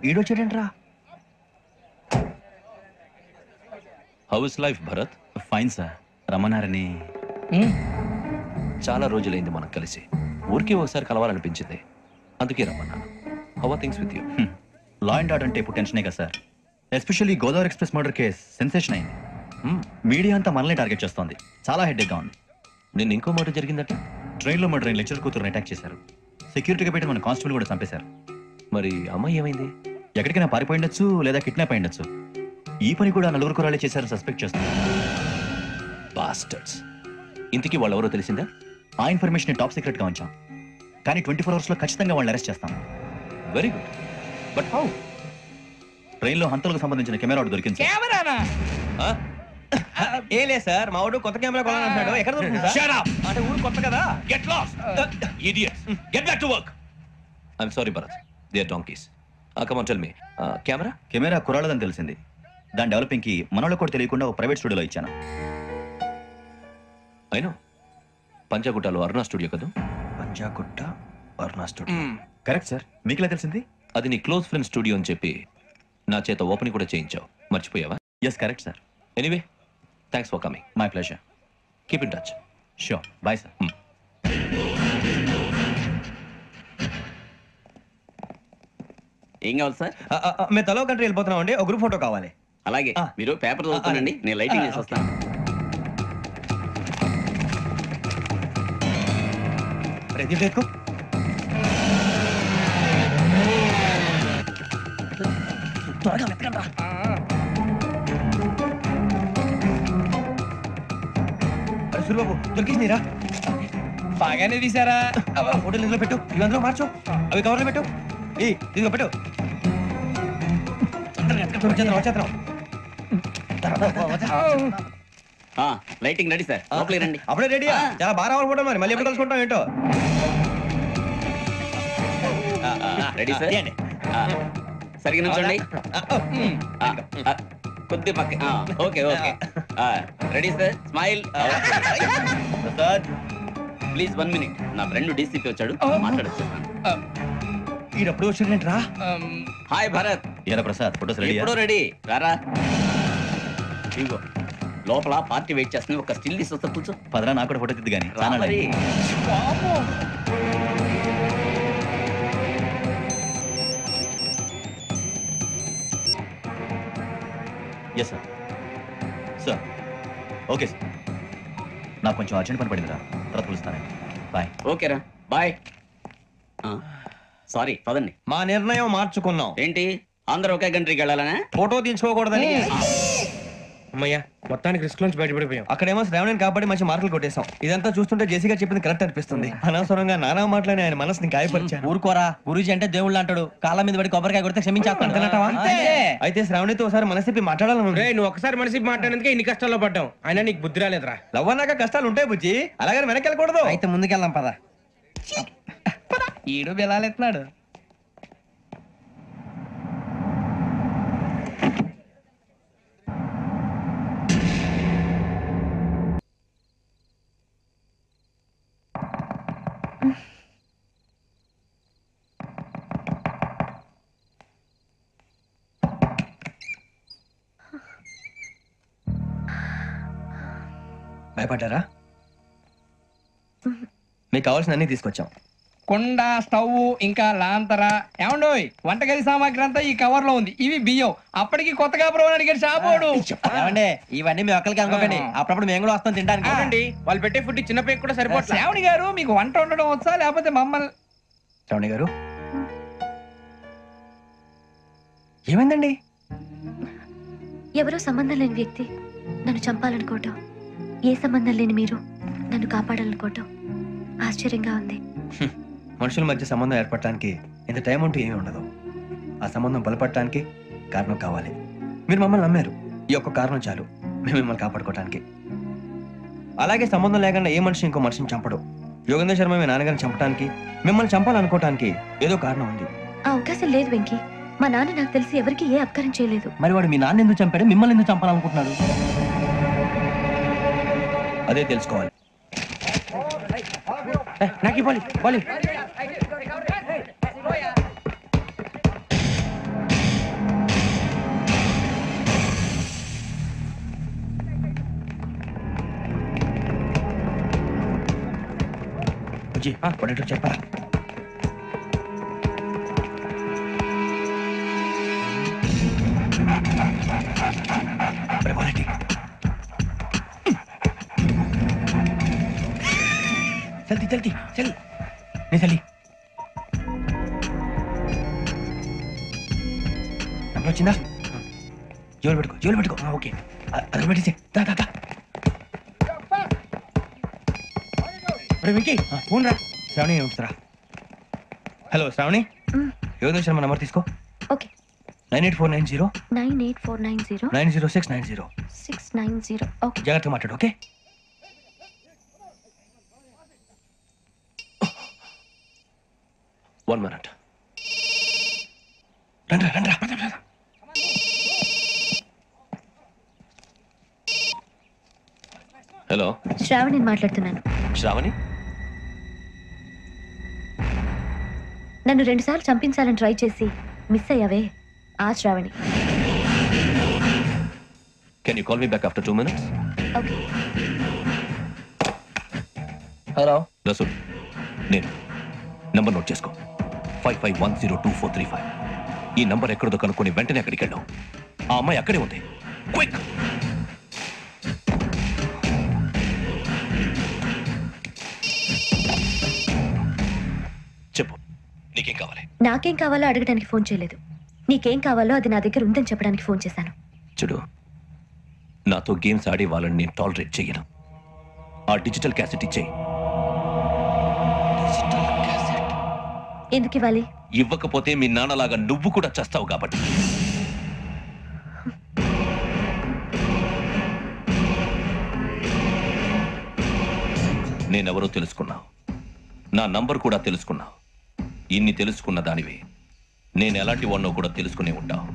ఈడొచ్చాడేంట్రా? How is life Bharat? Fine sir. రమ్మన్నారని. చాలా రోజులైంది మనం కలిసి. ఊరికే ఒకసారి కలవాలనిపించింది, అందుకే రమ్మన్నాను. How are things with you? Law and order అంటే ఇప్పుడు టెన్షనే కదా sir. Especially Godavari Express murder case sensation అయింది. మీడియా అంతా మనల్ని టార్గెట్ చేస్తోంది. చాలా హెడ్ఏక్గా ఉంది. నిన్న ఇంకో మాట జరిగిందట. ట్రైన్లో మర్డర్ అయిన లెక్చరర్ కూతురుని అటాక్ చేశారు. సెక్యూరిటీగా పెట్టి మన కానిస్టేబుల్ కూడా చంపేశారు. మరి అమ్మాయి ఏమైంది? ఎక్కడికైనా పారిపోయిండొచ్చు, లేదా కిడ్నాప్ అయ్యుండొచ్చు. ఈ పని కూడా నలుగురు కురాలే చేశారని సస్పెక్ట్ చేస్తున్నారు. బాస్టర్స్. ఇంతకీ వాళ్ళెవరో తెలిసిందా? ఆ ఇన్ఫర్మేషన్ టాప్ సీక్రెట్గా ఉంచాం, కానీ 24 అవర్స్లో ఖచ్చితంగా వాళ్ళని అరెస్ట్ చేస్తాం. Very good. But how? ట్రైన్లో హంతలకు సంబంధించిన కెమెరా ఒకటి దొరికింది. ఏ లేదు సార్, మా వాడు కొత్త కెమెరా కొనాలంటున్నాడు. ఎక్కడ దొరుకుతుంది సార్? Shut up! అంటే ఊరు కొత్త కదా. Get lost! Idiots! Get back to work! I'm sorry, Bharat. They are donkeys. Come on, tell me. Camera? Camera కురాలదని తెలిసింది. దాని డెవలపింగ్కి మనలో కూడా తెలియకుండా ఒక ప్రైవేట్ స్టూడియోలో ఇచ్చాను. I know. పంజాగుట్టలో అరుణా స్టూడియో కదా? Panjagutta Aruna Studio. Correct sir. మీకులా తెలిసింది? అది నీ క్లోజ్ ఫ్రెండ్ స్టూడియో అని చెప్పి నా చేత ఓపెనింగ్ కూడా చేయించావు. మర్చిపోయావా? Yes correct sir. Anyway, thanks for coming. My pleasure. Keep in touch. Sure. Bye sir. ఏం కావాలి సార్? మేము తలో కంట్రీ వెళ్ళిపోతున్నాం అండి. ఒక గ్రూప్ ఫోటో కావాలి. అలాగే, మీరు పేపర్ చదువుతానండి, నేను లైటింగ్ చేసి వస్తాను. ప్రతి ఎక్కువ సూరిబాబు దొరికిందిరా. బాగానే తీసారా? ఫోటోలు ఇందులో పెట్టు, ఇవి అందులో మార్చు, అవి కవర్లో పెట్టు. ఇదిగో పెట్టు. వచ్చేద్దాం. లైటింగ్ రెడీ సార్, లోపలికి రండి. అప్పుడే రెడీ? చాలా బాగా రావాలి ఫోటో. మరి మళ్ళీ ఎప్పుడు కలుసుకుంటాం ఏంటో. Ready sir. సరిగ్గా నుంచోండి. కొద్ది పక్క. Okay okay. Ready sir. Smile. Please 1 minute. నా ఫ్రెండ్ డీసీపీ వచ్చాడు, మాట్లాడచ్చు. ఈడప్పుడు వచ్చిందంటరా. హాయ్ భరత్. ఏరా ప్రసాద్, ఫోటోస్ రెడీ? ఎప్పుడో రెడీ. రారా. ఇదిగో లోపల పార్టీ వెయిట్ చేస్తుంది. ఒక స్టిల్ తీసి వస్తా, కూర్చో. పదరా, నాకు కూడా ఫోటో తిద్దు కానీ. Yes sir. Sir okay sir. నాకు కొంచెం అర్జెంట్ పని పడిందిరా, తర్వాత పిలుస్తానండి. బాయ్. ఓకేరా, బాయ్. సారీ, పదండి. మా నిర్ణయం మార్చుకున్నాం. ఏంటి, అందరూ ఒకే కంట్రీకి వెళ్ళాలనే? ఫోటో తీసుకోకూడదని. అమ్మయ్యా, మొత్తానికి రిస్క్ నుంచి బయటపడిపోయాం. అక్కడేమో శ్రావణిని కాబట్టి మంచి మార్కులు కొట్టేశాం. ఇదంతా చూస్తుంటే జేసీ గారు చెప్పింది కరెక్ట్ అనిపిస్తుంది. అనవసరంగా నానా మాటలని ఆయన మనసుని గాయపరిచాను. ఊరుకోరా, గురూజీ అంటే దేవుళ్ళు అంటాడు. కాళ్ళ మీద పడి కొబ్బరికాయ కొడితే క్షమించేస్తాను. అయితే శ్రావణితో ఒకసారి మనసిప్పి మాట్లాడాలను. నువ్వు ఒకసారి మనసి మాట్లాడేందుకే ఇన్ని కష్టాల్లో పడ్డాం. అయినా నీకు బుద్ధి రాలేదురా. లవ్ అన్నాక కష్టాలు ఉంటాయి బుజ్జి, అలాగని వెనక్కి వెళ్ళకూడదు. అయితే ముందుకెళ్దాం పద. ఈడు బిలాలెత్తున్నాడు. భయపడ్డారా? మీకు కావాల్సిన అన్ని తీసుకొచ్చాం. కుండ, స్టవ్, ఇంకా లాంతర. ఏమండోయ్, వంటగది సామాగ్రి అంతా ఈ కవర్ లో ఉంది. ఇవి బియ్యం. అప్పటికి కొత్తగా బ్రో అడిగాడు షాపోడు. ఏమండి, ఇవన్నీ మీ ఒక్కరికి అనుకోకండి, అప్పుడప్పుడు మేము కూడా వస్తాం తినడానికి. అవునండి, వాళ్ళు పెట్టే ఫుడ్ చిన్న పేరు కూడా సరిపోతుంది. శ్రావణి గారు, మీకు వంట వండడం వచ్చా, లేకపోతే మమ్మల్ని? శ్రావణి గారు, ఏమైందండి? ఎవరో సంబంధం లేని వ్యక్తి నన్ను చంపాలనుకోవటం, ఏ సంబంధం లేని మీరు నన్ను కాపాడాలనుకోవటం ఆశ్చర్యంగా ఉంది. మనుషుల మధ్య సంబంధం ఏర్పడటానికి ఇంత టైం ఉంటూ ఏమీ ఉండదు. ఆ సంబంధం బలపడటానికి కారణం కావాలి. మీరు మమ్మల్ని నమ్మారు, ఈ ఒక్క కారణం చాలు మేము మిమ్మల్ని కాపాడుకోవటానికి. అలాగే సంబంధం లేకుండా ఏ మనిషి ఇంకో మనిషిని చంపడు. యోగేంద్ర శర్మ మీ నాన్నగారిని చంపడానికి, మిమ్మల్ని చంపాలనుకోవటానికి ఏదో కారణం ఉంది. ఆ అవకాశం లేదు వెంకీ. మా నాన్న నాకు తెలిసి ఎవరికి ఏ అపకారం చేయలేదు. మరి వాడు మీ నాన్న ఎందుకు చంపాడు, మిమ్మల్ని ఎందుకు చంపాలనుకుంటున్నాడు? అదే తెలుసుకోవాలి. నాకు బుజ్జి పడేటో చెప్పరా. జల్దీ జల్దీ చల్ నీ చల్లి నంబర్ వచ్చిందా? జోలు పెట్టుకో ఓకే అది పెట్టేసి దా దా దా. వెంకీ ఫోన్ రా. శ్రావణి ఉంచుతారా? హలో శ్రావణి, ఎవరి నుంచి మా నెంబర్ తీసుకో. ఓకే. 98490 98490 90690. 690. ఓకే. జాగ్రత్తగా మాట్లాడు. ఓకే. One minute. రండ్రా. హలో, శ్రావణిని మాట్లాడుతున్నాను. శ్రావణి. నన్ను 2 సార్లు చంపించాలని ట్రై చేసి మిస్ అయ్యావే, ఆ Shravani. Can you call me back after 2 minutes? Okay. Hello Rasool, నేను నంబర్ నోట్ చేసుకో. 55102435. ఈ నంబర్ ఎక్కడదో కనుక్కొని వెంటనే అక్కడికి వెళ్ళాం. ఆ అమ్మాయి అక్కడే ఉంది. క్విక్. చెప్పు, నీకేం కావాలి? నాకేం కావాలో అడగడానికి ఫోన్ చేయలేదు. నీకేం కావాలో అది నా దగ్గర ఉందని చెప్పడానికి ఫోన్ చేశాను. చూడు, నాతో గేమ్స్ ఆడే వాళ్ళని నేను టాలరేట్ చేయను. ఆ డిజిటల్ క్యాసెట్ ఇచ్చేయి. ఎందుకు ఇవ్వాలి? ఇవ్వకపోతే మీ నాన్నలాగా నువ్వు కూడా చేస్తావు కాబట్టి. నేనెవరో తెలుసుకున్నావు, నా నంబర్ కూడా తెలుసుకున్నావు. ఇన్ని తెలుసుకున్న దానివి నేను ఎలాంటి వాడినో కూడా తెలుసుకునే ఉంటావు.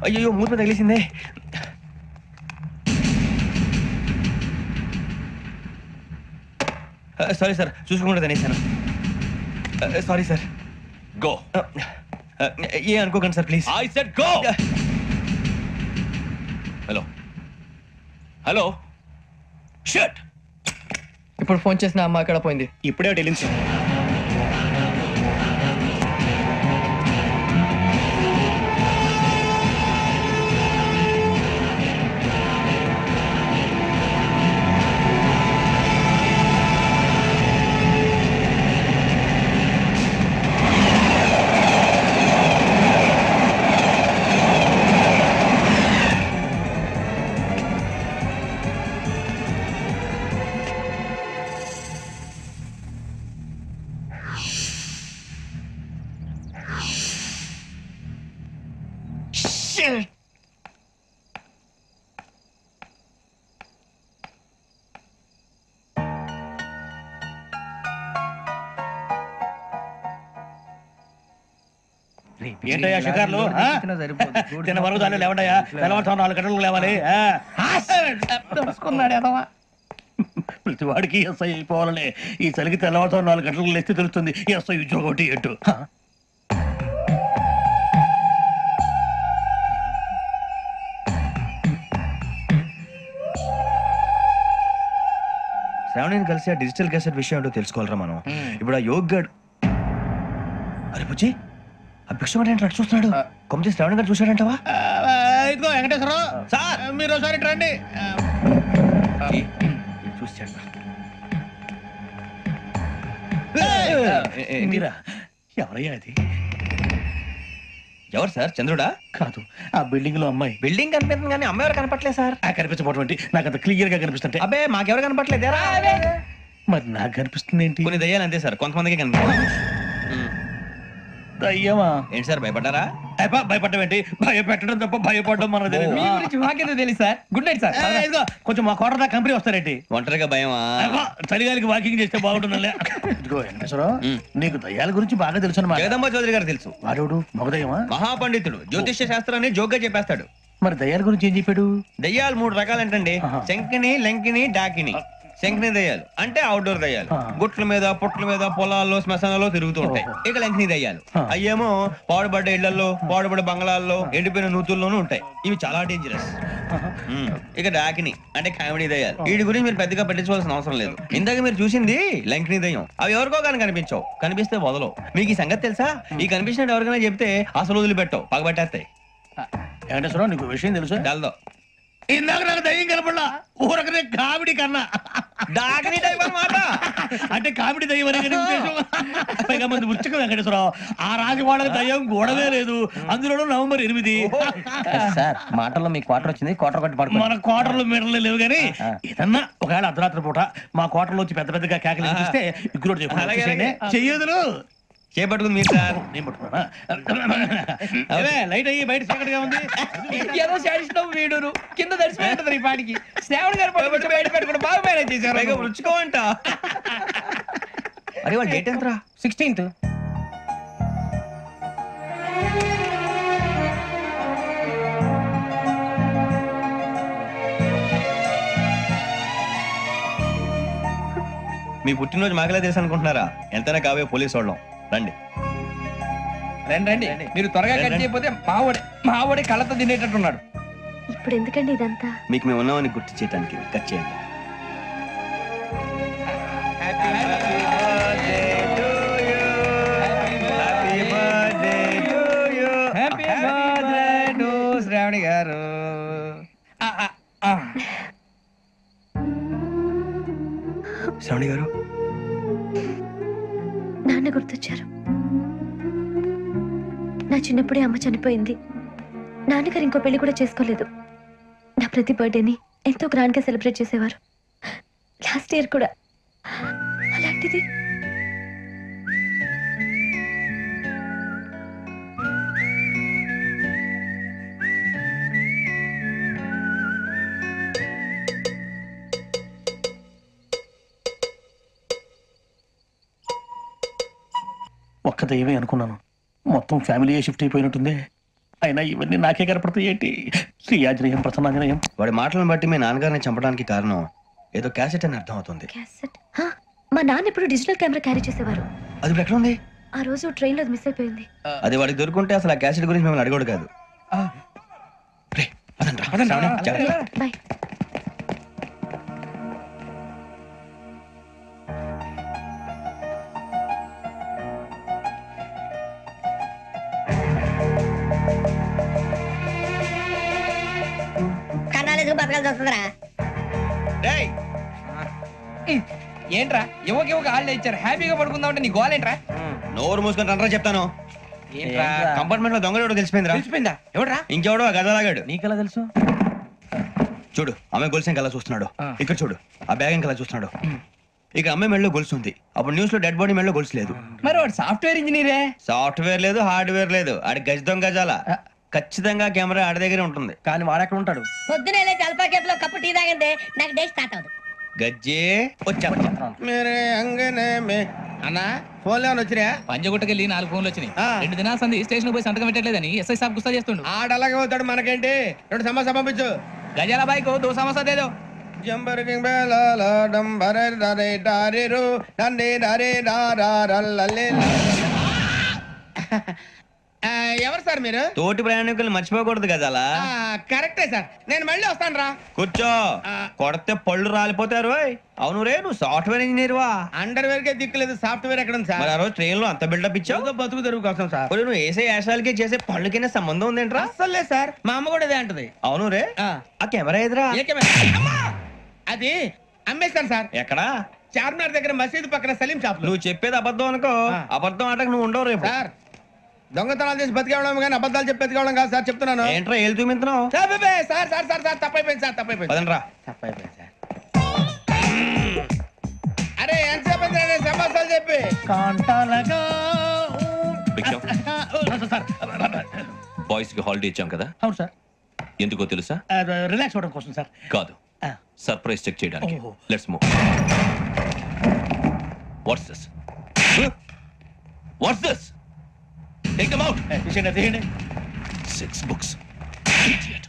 అయ్యో మూత తగిలేసిందే. సారీ సార్, చూసుకోకుండా తినేసాను. Sorry sir. గో. ఏ అనుకోకండి sir please. I said go. Hello hello. Shut. ఇప్పుడు ఫోన్ చేసిన అమ్మ అక్కడ పోయింది. ఇప్పుడే వెళ్ళింది సార్. ఏంటయ్యా షికార్లు? తిన్న వరకు దాన్ని లేవండయా. తెల్లవారుతాం 4 గంటలకు లేవాలి. ప్రతి వాడికి ఎస్ఐ అయిపోవాలనే ఈ చలికి తెల్లవారుతాం 4 గంటలకు లేస్తే తెలుస్తుంది ఎస్ఐ ఉద్యోగం ఒకటి ఎటు. శ్రావణిని కలిసి ఆ డిజిటల్ క్యాసెట్ విషయం ఏంటో తెలుసుకోవాలరా మనం. ఇప్పుడు ఆ యోగ్ గడ్. అరే బుజ్జి, ఆ భిక్ష ఏంటి చూస్తున్నాడు? కొమ్మతి శ్రావణి గారు చూశాడంటవా? ఇదిగో వెంకటేశ్వరరావు సార్, మీరు ఒకసారి రండి. చూశాడు. మీరా? ఎవరయ్యా అది? ఎవరు సార్? చంద్రుడా? కాదు, ఆ బిల్డింగ్ లో అమ్మాయి. బిల్డింగ్ కనిపిస్తుంది కానీ అమ్మ ఎవరు కనపట్లేదు సార్. కనిపించబోటువంటి నాకు అంత క్లియర్ గా కనిపిస్తుంటే. అబ్బే మాకెవరు కనపట్లేదు. మరి నాకు కనిపిస్తుంది ఏంటి? కొన్ని దయ్యాలు అంతే సార్, కొంతమందికి కనిపిస్తుంది. దయ్యమా? ఏంటి సార్ భయపడ్డారా? భయపడడం ఏంటి? భయపెట్టడం తప్ప భయపడడం మనకు తెలియదు. మీ గురించి మాకేదో తెలుసు సార్. Good night sir. ఇదిగో, కొంచెం మా కోట దాకా కంపెనీ వస్తారేంటి? ఒంటరిగా భయమా? చలిగాలికి వాకింగ్ చేస్తే బాగుంటుందిలే. ఇదిగో వెంకటేశ్వరరావు, నీకు దయ్యాల గురించి బాగా తెలుసు అన్నమాట. జగదంబ చౌదరి గారు తెలుసు. వాడేవుడు? మగదయ్యమా? మహాపండితుడు, జ్యోతిష్య శాస్త్రాన్ని జోగ్గా చెప్పేస్తాడు. మరి దయ్యాల గురించి ఏం చెప్పాడు? దయ్యాలు 3 రకాలంటండి. ఆహా. శంకిని, లంకిని, డాకిని. శంకిని దయ్యాలు అంటే అవుట్డోర్ దయ్యాలు. ఆ. గుట్ల మీద, పుట్ల మీద, పొలాల్లో, శ్మశానాల్లో తిరుగుతూ ఉంటాయి. ఓహో. ఇక లంకిని దయ్యాలు ఆ. అయ్యేమో పాడుబడ్డ ఇళ్లలో, పాడుబడ్డ బంగ్లాల్లో, ఎండిపోయిన నూతుల్లోనూ ఉంటాయి. ఇవి చాలా డేంజరస్. ఇక డాకిని అంటే కామెడీ దయ్యాలు. వీటి గురించి మీరు పెద్దగా పట్టించుకోవాల్సిన అవసరం లేదు. ఇందాక మీరు చూసింది లంకిని దయ్యం. అవి ఎవరికో కానీ కనిపించవు. కనిపిస్తే వదలవు. మీకు ఈ సంగతి తెలుసా? ఈ కనిపించినట్టు ఎవరికైనా చెప్తే అసలు వదిలిపెట్టవు, పగబట్టేస్తాయి. వెంకటేశ్వరరావు, నీకు విషయం తెలుసు? డల్దో ఇందాక నాకు దయ్యం కనపడలా, ఊరకనే కామెడీ కన్నా. డాకిని టైప్ అన్నమాట. అంటే కామెడీ దయ్యం అనే కదా ఉద్దేశం. పైగా మంది ఉచ్చక వెంకటేశ్వరరావు, ఆ రాజవాడకి దయ్యం గొడవే లేదు. అందులోనూ నవంబర్ 8. సార్ మాటల్లో మీ క్వార్టర్ వచ్చింది, క్వార్టర్ కొట్టి పడుకో. మన కోటర్లు మీటర్లు లేవు కానీ ఏదన్నా ఒకవేళ అర్ధరాత్రి పూట మా కోటర్లో వచ్చి పెద్ద పెద్దగా కేకలు ఇస్తే ఇగ్గురు అలాగే, చెప్పండి. చెయ్యదులు చేపట్టుకుంది మీరు సార్. నేను పట్టుకున్నా. అవే లైట్ అయ్యి బయట చీకటిగా ఉంది. ఏదో శాడిస్తాం వీడును కింద దర్శనం ఈ పాటికి. శ్రావణ్ గారు పట్టుకొచ్చి బయట పెట్టుకుంటే బాగా మేనేజ్ చేశారు. పైగా రుచుకోవంట. అరే వాళ్ళ డేట్ ఎంతరా? 16th. మీ పుట్టినరోజు మాకలే తెలుసు అనుకుంటున్నారా? ఎంతైనా కావే పోలీసు వాళ్ళం. రండి రండి రండి. మీరు త్వరగా కట్ చేయకపోతే మావడే కళ్ళతో తినేటట్టున్నాడు. ఇప్పుడు ఎందుకండి ఇదంతా? మీకు మేము ఉన్నామని గుర్తు చేయడానికి కట్ చేయండి. హ్యాపీ బర్త్డే టు శ్రావణి గారు. శ్రావణి గారు, నాన్న గుర్తొచ్చారు. నా చిన్నప్పుడే అమ్మ చనిపోయింది. నాన్నగారు ఇంకో పెళ్లి కూడా చేసుకోలేదు. నా ప్రతి బర్త్డేని ఎంతో గ్రాండ్ గా సెలబ్రేట్ చేసేవారు. లాస్ట్ ఇయర్ కూడా. అలాంటిది ఒక్క దయ్యమే అనుకున్నాను, మొత్తం ఫ్యామిలీ షిఫ్ట్ అయిపోయినట్టుంది. అయినా ఇవన్నీ నాకే కనపడతాయి ఏంటి? శ్రీ ఆంజనేయం ప్రసన్నాంజనేయం. వాడి మాటలను బట్టి మీ నాన్నగారిని చంపడానికి కారణం ఏదో క్యాసెట్ అని అర్థం అవుతుంది. క్యాసెట్. మా నాన్న ఎప్పుడు డిజిటల్ కెమెరా క్యారీ చేసేవారు. అది ఇప్పుడు ఎక్కడ ఉంది? ఆ రోజు ట్రైన్ లో మిస్ అయిపోయింది. అది వాడికి దొరుకుంటే అసలు ఆ క్యాసెట్ గురించి మిమ్మల్ని అడగడు కాదు. రే, పదండ్రా. శ్రావణి, జాగ్రత్త. బాయ్. కన్నాలేసుకు బతకాల్సి వస్తుందిరా. రేయ్, ఏంట్రా యువకి హాలిడే ఇచ్చారు, హ్యాపీగా పడుకుందామంటే నీ గోల్ ఏంట్రా? నోరు మూసుకొని రండ్రా చెప్తాను. ఏంట్రా కంపార్ట్మెంట్ లో దొంగ ఎవడో తెలిసిపోయిందిరా. తెలిసిపోయిందా? ఎవడ్రా? ఇంకెవడో ఆ గదలాగాడు. నీకెలా తెలుసు? చూడు, ఆమె గొలుసు ఇంకలా చూస్తున్నాడు. ఇక్కడ చూడు, ఆ బ్యాగ్ ఇంకలా చూస్తున్నాడు. ఇక అమ్మాయి మెడలో గొలుసు ఉంది. అప్పుడు న్యూస్ లో డెడ్ బాడీ మెడలో గొలుసు లేదు. మరి వాడు సాఫ్ట్వేర్ ఇంజనీరే. సాఫ్ట్వేర్ లేదు, హార్డ్వేర్ లేదు. ఆడి గజ దొంగ గజాల. ఖచ్చితంగా కెమెరా ఆడి దగ్గరే ఉంటుంది. కానీ వాడెక్కడ ఉంటాడు? పొద్దునే లేచి అల్ఫా కేఫ్ లో కప్పు టీ తాగంటే నాకు డే స్టార్ట్ అవుతుంది. గజ్జే వచ్చా. అన్నా ఫోన్ లో వచ్చినా? పంజగుట్టకెళ్ళి 4 ఫోన్లు వచ్చినాయి. 2 దినాల సంది స్టేషన్ పోయి సంతకం పెట్టలేదని ఎస్ఐ సాబ్ గుస్తా చేస్తుండు. ఆడలాగే పోతాడు, మనకేంటి? 2 సమస్య పంపించు. గజాల బైక్ 2 సమస్య దేదో. ఎవరు సార్ మీరు? తోటి ప్రయాణికులు మర్చిపోకూడదు గజాల. కరెక్టే సార్, నేను మళ్ళీ వస్తాను రా. కూర్చో, కొడితే పళ్ళు రాలిపోతారు. అవును రే, నువ్వు సాఫ్ట్వేర్ ఇంజనీర్ వా? అండర్వేర్ కే దిక్కులేదు, సాఫ్ట్వేర్ ఎక్కడ ఉంది సార్? మరి ఆ రోజు ట్రైన్ లో అంత బిల్డప్ ఇచ్చావు. బతుకు తెరువు కోసం సార్. మరి నువ్వు వేసే యాశాలకి చేసే పళ్ళకైనా సంబంధం ఉందేంట్రా? అస్సలు లేదు సార్, మా అమ్మ కూడా ఇదే అంటది. అవును రే, ఆ కెమెరా ఎదురా? ఏ కెమెరా? అమ్మా! అది అమ్మేస్తాను సార్. ఎక్కడా? చార్మినార్ దగ్గర మసీదు పక్కన సలీం షాప్ లో. నువ్వు చెప్పేది అబద్ధం అనుకో. అబద్ధం ఆటకు నువ్వు ఉండవు రేపు. సార్ దొంగతనాలు చేసి బతికేవడం కానీ అబద్ధాలు చెప్పి బతికేవడం కాదు సార్, చెప్తున్నాను. ఏంట్రా ఏళ్ళు చూపించినావు? Sir sir sir sir sir తప్పైపోయింది సార్, తప్పైపోయింది. పదండ్రా. తప్పైపోయింది సార్. అరే ఎంతసేపు సమస్యలు చెప్పి కాంటాలగా భిక్షం సార్ బాయ్స్ కి హాలిడే ఇచ్చాం కదా, అవును సార్, ఎందుకో తెలుసా? రిలాక్స్ అవ్వడం కోసం సార్. కాదు, సర్ప్రైజ్ చెక్ చేయడానికి. ఓహో. Let's move. What's this? What's this? Take them out. తీయండి. 6 books. Idiot.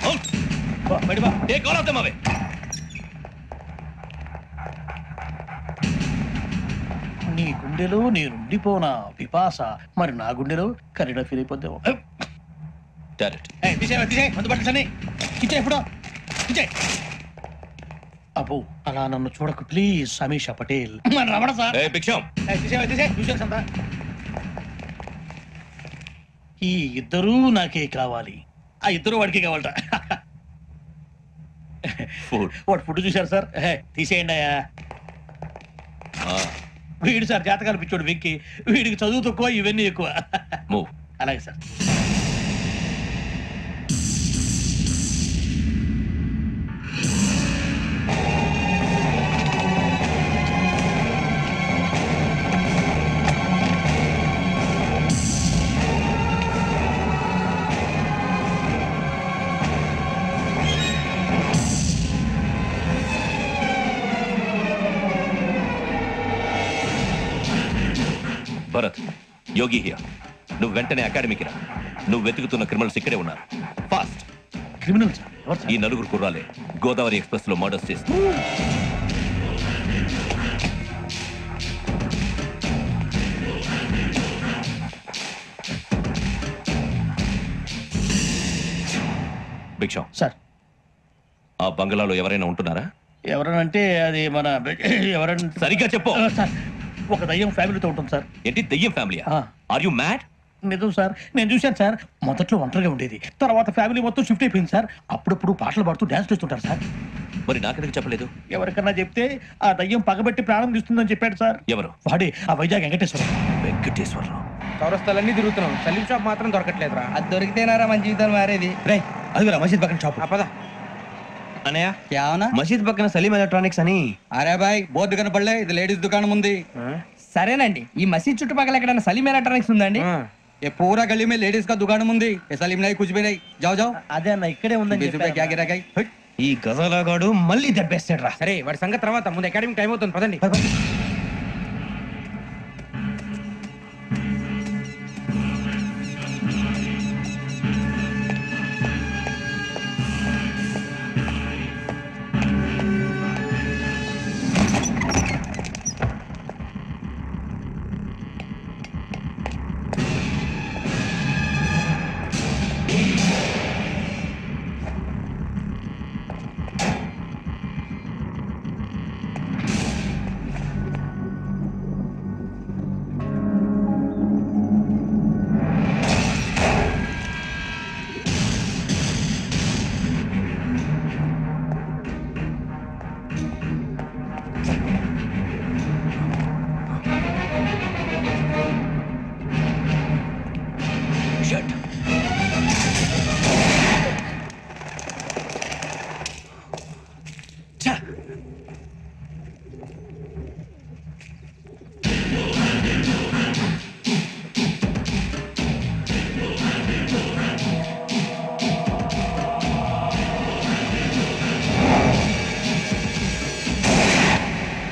Out. బయట Take all of them away. నీ గుండెలో నేనుండిపోనా పిపాస, మరి నా గుండెలో కరీడా ఫీల్ అయిపోద్దాము. Direct. మందు పట్టండి ఇచ్చే ఇప్పుడు ఇచ్చే. అబ్బో అలా నన్ను చూడకు ప్లీజ్. సమీషా పటేల్ మన రమణ సార్. Hey, భిక్షం. ఈ ఇద్దరూ నాకే కావాలి, ఆ ఇద్దరు వాడికి కావాలట. Food. వాడు ఫుడ్ చూశారు సార్. తీసేయండి అయ్యా. వీడు సార్ జాతకాలు పిచ్చోడు వెక్కి, వీడికి చదువు తక్కువ ఇవన్నీ ఎక్కువ. Move. అలాగే సార్. Bharat, Yogi here. నువ్వు వెంటనే అకాడమీకి రా. నువ్వు వెతుకుతున్న క్రిమినల్స్ ఇక్కడే ఉన్నారు. ఫాస్ట్. Criminal sir? ఎవరు సార్? ఈ నలుగురు కుర్రాలే గోదావరి ఎక్స్ప్రెస్ లో మర్డర్స్ చేసి. భిక్షం సార్ ఆ బంగ్లాలో ఎవరైనా ఉంటున్నారా? ఎవరనంటే అది మన ఎవరన్నా సరిగ్గా చెప్పు. సార్ ఒక దయ్యం ఫ్యామిలీతో ఉంటుంది సార్. ఏంటి దెయ్యం ఫ్యామిలీ? Are you mad? నిజం సార్, నేను చూశాను సార్. మొదట్లో ఒంటరిగా ఉండేది, తర్వాత ఫ్యామిలీ మొత్తం షిఫ్ట్ అయిపోయింది సార్. అప్పుడప్పుడు పాటలు పాడుతూ డ్యాన్స్ చేస్తుంటారు సార్. మరి నాకెందుకు చెప్పలేదు? ఎవరికన్నా చెప్తే ఆ దయ్యం పగబెట్టి ప్రాణం తీస్తుందని చెప్పాడు సార్. ఎవరు? వాడే ఆ వైజాగ్ వెంకటేశ్వరం. వెంకటేశ్వరరావు. చౌరస్తాలన్నీ తిరుగుతున్నాం, సలీం షాప్ మాత్రం దొరకట్లేదురా. అది దొరికితేనారా మన జీవితం మారేది. రే అదిగురా మసీద్ పక్కన షాప్. పద. అనయ్య क्या होना? మసీద్ పక్కన సలీం ఎలక్ట్రానిక్స్ అని. अरे भाई बहुत दुकान पड़ रहे, ఇది లేడీస్ దుకాణం ఉంది. సరేనండి, ఈ మసీద్ చుట్టుపక్కల ఎక్కడైనా సలీం ఎలక్ట్రానిక్స్ ఉందండి? ये पूरा गली में लेडीज का दुकान मुंदी, ये सलीम नहीं कुछ भी नहीं. जाओ जाओ. అదే అన్న ఇక్కడే ఉందని 20 रुपए क्या गिरा गई. ఈ గజాలగాడు మళ్ళీ దెబ్బేస్తాడు రా. సరే వాడి సంగతి తర్వాత, ముందు అకాడమిక్ టైం అవుతుంది, పదండి.